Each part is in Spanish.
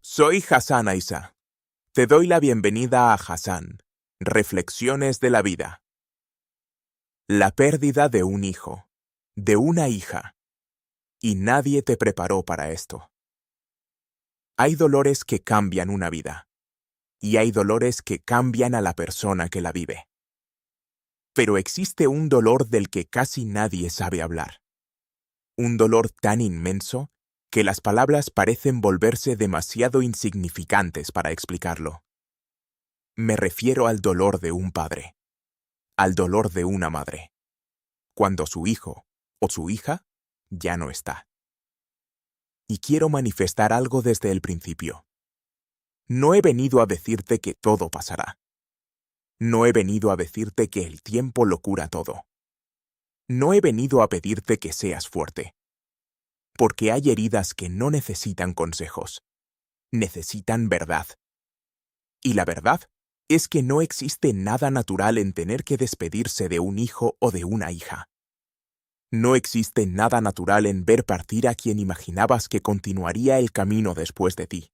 Soy Hassan Aisa. Te doy la bienvenida a Hassan, Reflexiones de la vida. La pérdida de un hijo, de una hija, y nadie te preparó para esto. Hay dolores que cambian una vida, y hay dolores que cambian a la persona que la vive. Pero existe un dolor del que casi nadie sabe hablar. Un dolor tan inmenso que las palabras parecen volverse demasiado insignificantes para explicarlo. Me refiero al dolor de un padre, al dolor de una madre, cuando su hijo o su hija ya no está. Y quiero manifestar algo desde el principio. No he venido a decirte que todo pasará. No he venido a decirte que el tiempo lo cura todo. No he venido a pedirte que seas fuerte. Porque hay heridas que no necesitan consejos. Necesitan verdad. Y la verdad es que no existe nada natural en tener que despedirse de un hijo o de una hija. No existe nada natural en ver partir a quien imaginabas que continuaría el camino después de ti.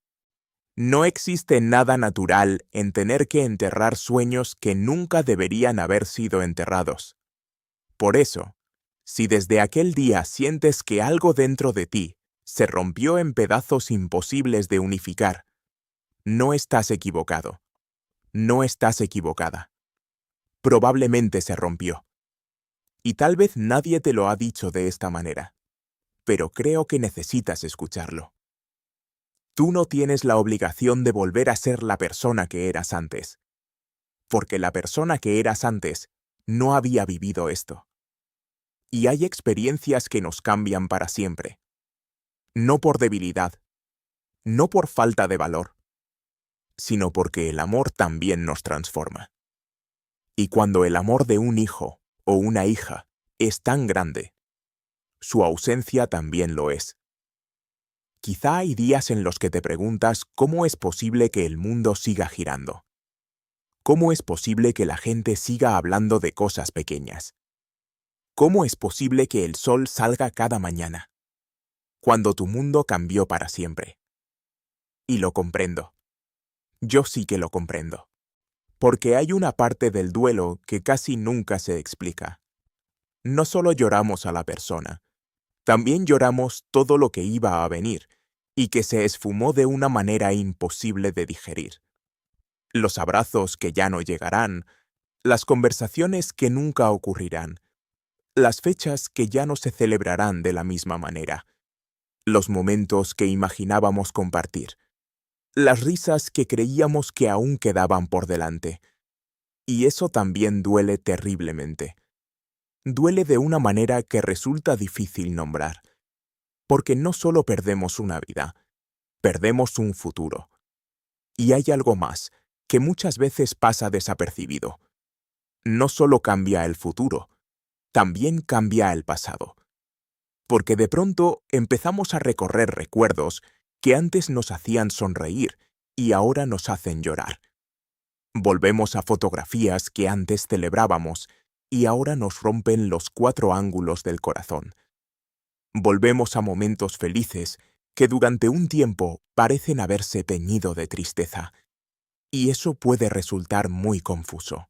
No existe nada natural en tener que enterrar sueños que nunca deberían haber sido enterrados. Por eso, si desde aquel día sientes que algo dentro de ti se rompió en pedazos imposibles de unificar, no estás equivocado. No estás equivocada. Probablemente se rompió. Y tal vez nadie te lo ha dicho de esta manera, pero creo que necesitas escucharlo. Tú no tienes la obligación de volver a ser la persona que eras antes, porque la persona que eras antes no había vivido esto. Y hay experiencias que nos cambian para siempre. No por debilidad, no por falta de valor, sino porque el amor también nos transforma. Y cuando el amor de un hijo o una hija es tan grande, su ausencia también lo es. Quizá hay días en los que te preguntas cómo es posible que el mundo siga girando. ¿Cómo es posible que la gente siga hablando de cosas pequeñas? ¿Cómo es posible que el sol salga cada mañana? Cuando tu mundo cambió para siempre. Y lo comprendo. Yo sí que lo comprendo. Porque hay una parte del duelo que casi nunca se explica. No solo lloramos a la persona, también lloramos todo lo que iba a venir y que se esfumó de una manera imposible de digerir. Los abrazos que ya no llegarán, las conversaciones que nunca ocurrirán, las fechas que ya no se celebrarán de la misma manera, los momentos que imaginábamos compartir, las risas que creíamos que aún quedaban por delante. Y eso también duele terriblemente. Duele de una manera que resulta difícil nombrar. Porque no solo perdemos una vida, perdemos un futuro. Y hay algo más, que muchas veces pasa desapercibido. No solo cambia el futuro, también cambia el pasado. Porque de pronto empezamos a recorrer recuerdos que antes nos hacían sonreír y ahora nos hacen llorar. Volvemos a fotografías que antes celebrábamos y ahora nos rompen los 4 ángulos del corazón. Volvemos a momentos felices que durante un tiempo parecen haberse teñido de tristeza. Y eso puede resultar muy confuso.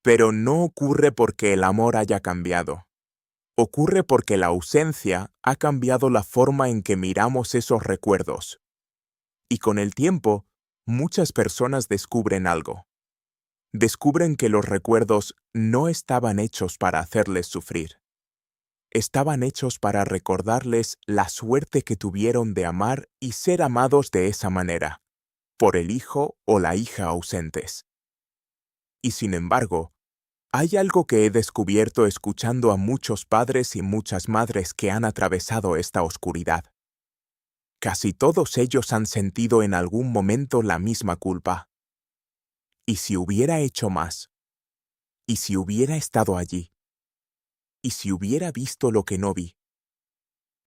Pero no ocurre porque el amor haya cambiado. Ocurre porque la ausencia ha cambiado la forma en que miramos esos recuerdos. Y con el tiempo, muchas personas descubren algo. Descubren que los recuerdos no estaban hechos para hacerles sufrir. Estaban hechos para recordarles la suerte que tuvieron de amar y ser amados de esa manera, por el hijo o la hija ausentes. Y sin embargo, hay algo que he descubierto escuchando a muchos padres y muchas madres que han atravesado esta oscuridad. Casi todos ellos han sentido en algún momento la misma culpa. ¿Y si hubiera hecho más? ¿Y si hubiera estado allí? ¿Y si hubiera visto lo que no vi?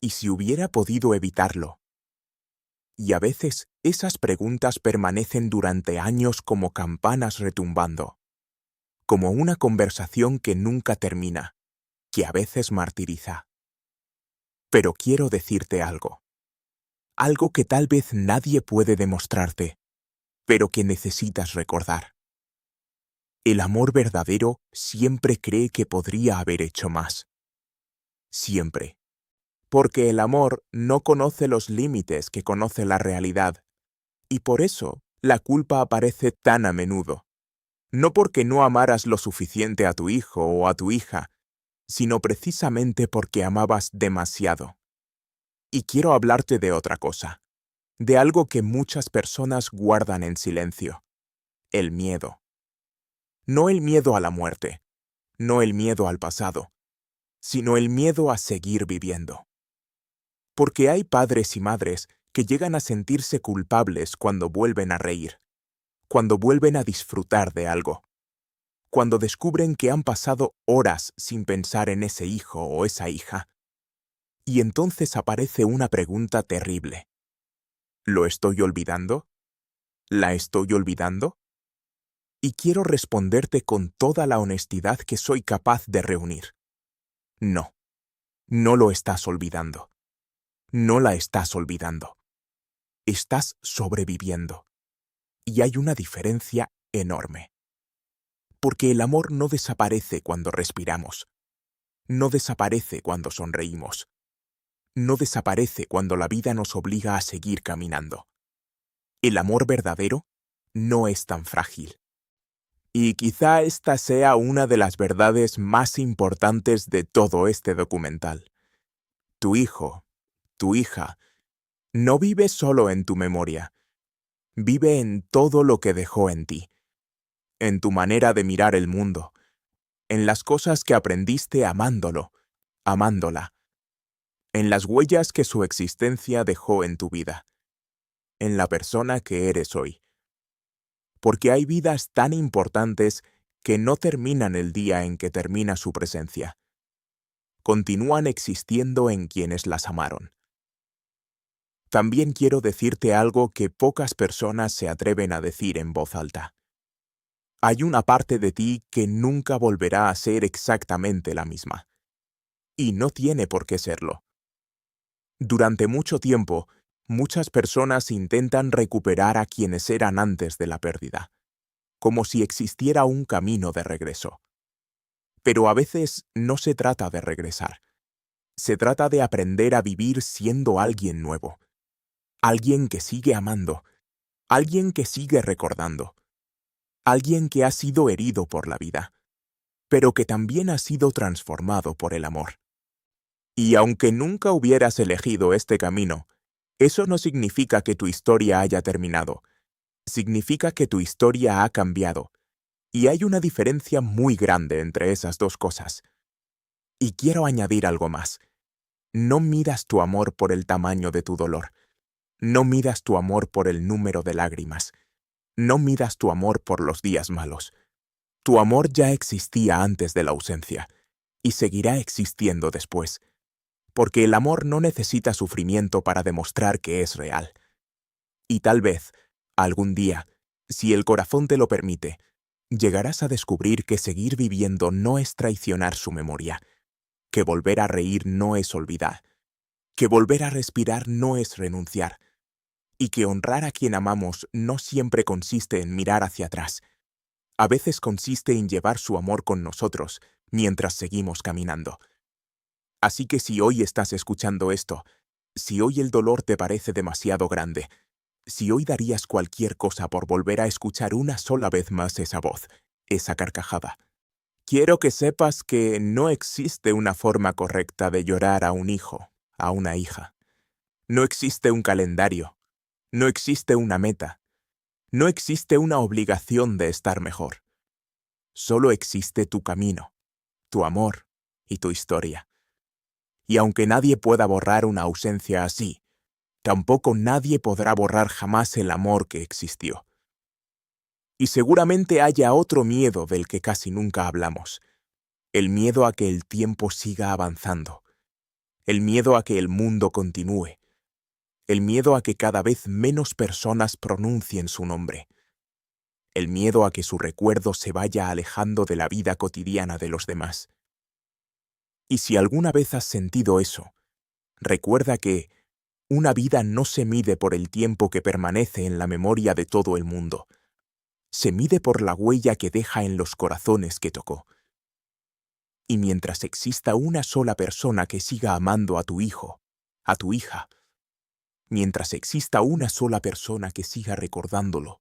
¿Y si hubiera podido evitarlo? Y a veces esas preguntas permanecen durante años como campanas retumbando, como una conversación que nunca termina, que a veces martiriza. Pero quiero decirte algo. algo que tal vez nadie puede demostrarte, pero que necesitas recordar. El amor verdadero siempre cree que podría haber hecho más. Siempre. Porque el amor no conoce los límites que conoce la realidad, y por eso la culpa aparece tan a menudo. No porque no amaras lo suficiente a tu hijo o a tu hija, sino precisamente porque amabas demasiado. Y quiero hablarte de otra cosa, de algo que muchas personas guardan en silencio: el miedo. No el miedo a la muerte, no el miedo al pasado, sino el miedo a seguir viviendo. Porque hay padres y madres que llegan a sentirse culpables cuando vuelven a reír, cuando vuelven a disfrutar de algo, cuando descubren que han pasado horas sin pensar en ese hijo o esa hija. Y entonces aparece una pregunta terrible. ¿Lo estoy olvidando? ¿La estoy olvidando? Y quiero responderte con toda la honestidad que soy capaz de reunir. No, no lo estás olvidando. No la estás olvidando. Estás sobreviviendo. Y hay una diferencia enorme. Porque el amor no desaparece cuando respiramos. No desaparece cuando sonreímos. No desaparece cuando la vida nos obliga a seguir caminando. El amor verdadero no es tan frágil. Y quizá esta sea una de las verdades más importantes de todo este documental. Tu hijo, tu hija, no vive solo en tu memoria. Vive en todo lo que dejó en ti. En tu manera de mirar el mundo. En las cosas que aprendiste amándolo, amándola. En las huellas que su existencia dejó en tu vida. En la persona que eres hoy. Porque hay vidas tan importantes que no terminan el día en que termina su presencia. Continúan existiendo en quienes las amaron. También quiero decirte algo que pocas personas se atreven a decir en voz alta. Hay una parte de ti que nunca volverá a ser exactamente la misma. Y no tiene por qué serlo. Durante mucho tiempo, muchas personas intentan recuperar a quienes eran antes de la pérdida, como si existiera un camino de regreso. Pero a veces no se trata de regresar. Se trata de aprender a vivir siendo alguien nuevo. Alguien que sigue amando. Alguien que sigue recordando. Alguien que ha sido herido por la vida, pero que también ha sido transformado por el amor. Y aunque nunca hubieras elegido este camino, eso no significa que tu historia haya terminado. Significa que tu historia ha cambiado. Y hay una diferencia muy grande entre esas dos cosas. Y quiero añadir algo más. No midas tu amor por el tamaño de tu dolor. No midas tu amor por el número de lágrimas. No midas tu amor por los días malos. Tu amor ya existía antes de la ausencia, y seguirá existiendo después. Porque el amor no necesita sufrimiento para demostrar que es real. Y tal vez, algún día, si el corazón te lo permite, llegarás a descubrir que seguir viviendo no es traicionar su memoria, que volver a reír no es olvidar, que volver a respirar no es renunciar, y que honrar a quien amamos no siempre consiste en mirar hacia atrás. A veces consiste en llevar su amor con nosotros mientras seguimos caminando. Así que si hoy estás escuchando esto, si hoy el dolor te parece demasiado grande, si hoy darías cualquier cosa por volver a escuchar una sola vez más esa voz, esa carcajada, quiero que sepas que no existe una forma correcta de llorar a un hijo, a una hija. No existe un calendario, no existe una meta, no existe una obligación de estar mejor. Solo existe tu camino, tu amor y tu historia. Y aunque nadie pueda borrar una ausencia así, tampoco nadie podrá borrar jamás el amor que existió. Y seguramente haya otro miedo del que casi nunca hablamos. El miedo a que el tiempo siga avanzando. El miedo a que el mundo continúe. El miedo a que cada vez menos personas pronuncien su nombre. El miedo a que su recuerdo se vaya alejando de la vida cotidiana de los demás. Y si alguna vez has sentido eso, recuerda que, Una vida no se mide por el tiempo que permanece en la memoria de todo el mundo. Se mide por la huella que deja en los corazones que tocó. Y mientras exista una sola persona que siga amando a tu hijo, a tu hija, mientras exista una sola persona que siga recordándolo,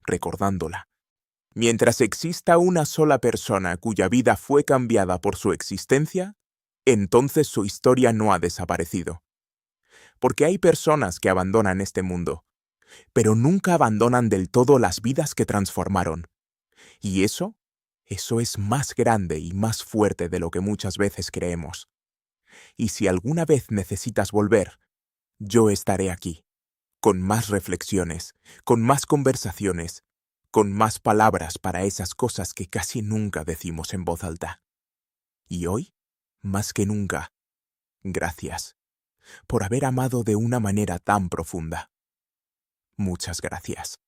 recordándola, mientras exista una sola persona cuya vida fue cambiada por su existencia, entonces su historia no ha desaparecido. Porque hay personas que abandonan este mundo, pero nunca abandonan del todo las vidas que transformaron. Y eso es más grande y más fuerte de lo que muchas veces creemos. Y si alguna vez necesitas volver, yo estaré aquí, con más reflexiones, con más conversaciones, con más palabras para esas cosas que casi nunca decimos en voz alta. Y hoy, más que nunca, gracias por haber amado de una manera tan profunda. Muchas gracias.